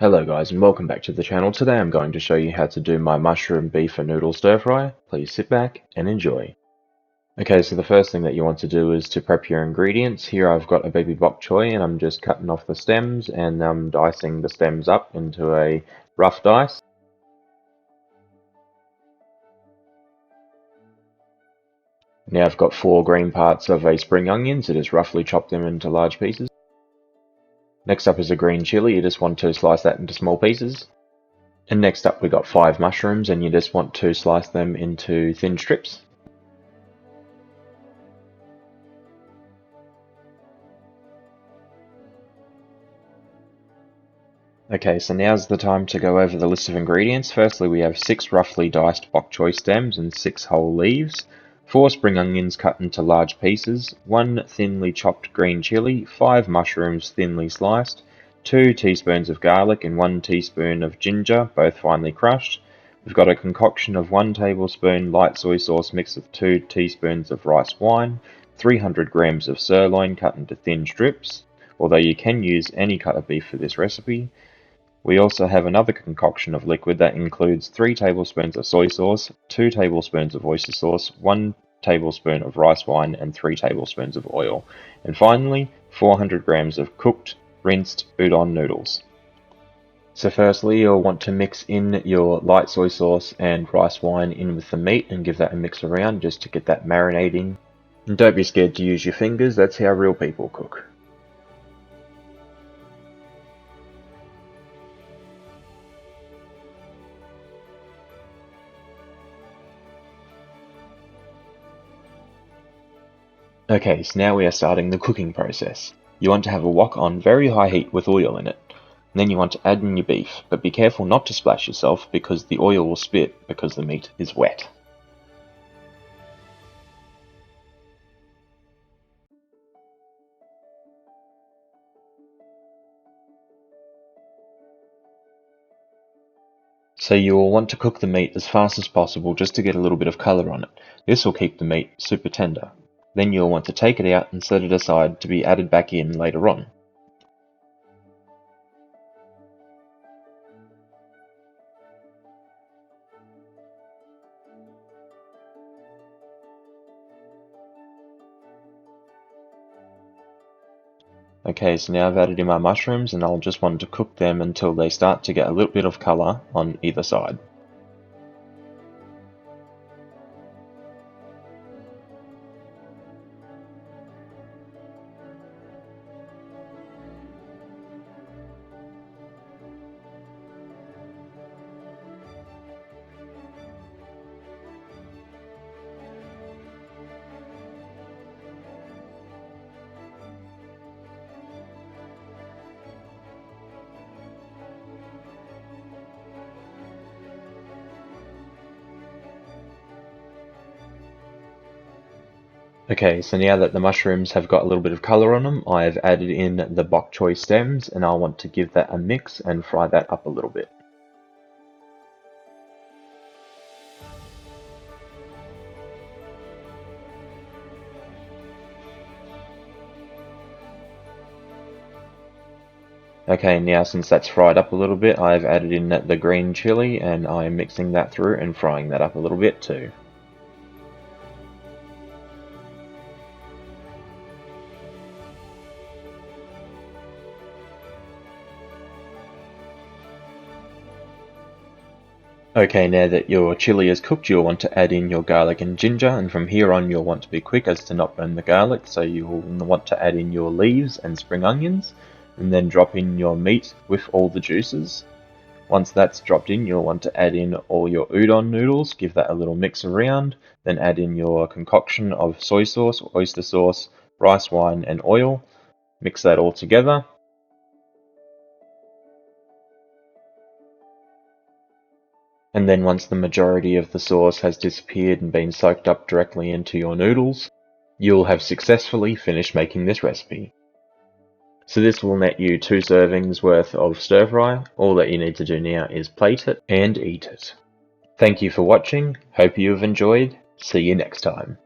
Hello guys and welcome back to the channel. Today I'm going to show you how to do my mushroom beef and noodle stir fry. Please sit back and enjoy. Okay, so the first thing that you want to do is to prep your ingredients. Here I've got a baby bok choy and I'm just cutting off the stems and I'm dicing the stems up into a rough dice. Now I've got 4 green parts of a spring onion, so just roughly chop them into large pieces. Next up is a green chili. You just want to slice that into small pieces. And next up we got 5 mushrooms and you just want to slice them into thin strips. Okay, so now's the time to go over the list of ingredients. Firstly, we have 6 roughly diced bok choy stems and 6 whole leaves, 4 spring onions cut into large pieces, 1 thinly chopped green chili, 5 mushrooms thinly sliced, 2 teaspoons of garlic and 1 teaspoon of ginger, both finely crushed. We've got a concoction of 1 tablespoon light soy sauce mixed with 2 teaspoons of rice wine, 300 grams of sirloin cut into thin strips, although you can use any cut of beef for this recipe. We also have another concoction of liquid that includes 3 tablespoons of soy sauce, 2 tablespoons of oyster sauce, 1 tablespoon of rice wine, and 3 tablespoons of oil. And finally, 400 grams of cooked, rinsed udon noodles. So firstly, you'll want to mix in your light soy sauce and rice wine in with the meat and give that a mix around just to get that marinating. And don't be scared to use your fingers, that's how real people cook. Okay, so now we are starting the cooking process. You want to have a wok on very high heat with oil in it. And then you want to add in your beef, but be careful not to splash yourself because the oil will spit because the meat is wet. So you will want to cook the meat as fast as possible just to get a little bit of colour on it. This will keep the meat super tender. Then you'll want to take it out and set it aside to be added back in later on. Okay, so now I've added in my mushrooms and I'll just want to cook them until they start to get a little bit of colour on either side. Okay, so now that the mushrooms have got a little bit of colour on them, I've added in the bok choy stems and I'll want to give that a mix and fry that up a little bit. Okay, now since that's fried up a little bit, I've added in the green chili and I'm mixing that through and frying that up a little bit too. Okay, now that your chili is cooked, you'll want to add in your garlic and ginger, and from here on you'll want to be quick as to not burn the garlic, so you'll want to add in your leaves and spring onions, and then drop in your meat with all the juices. Once that's dropped in, you'll want to add in all your udon noodles, give that a little mix around, then add in your concoction of soy sauce, oyster sauce, rice wine, and oil. Mix that all together. And then once the majority of the sauce has disappeared and been soaked up directly into your noodles, you'll have successfully finished making this recipe. So this will net you 2 servings worth of stir fry. All that you need to do now is plate it and eat it. Thank you for watching, hope you have enjoyed, see you next time.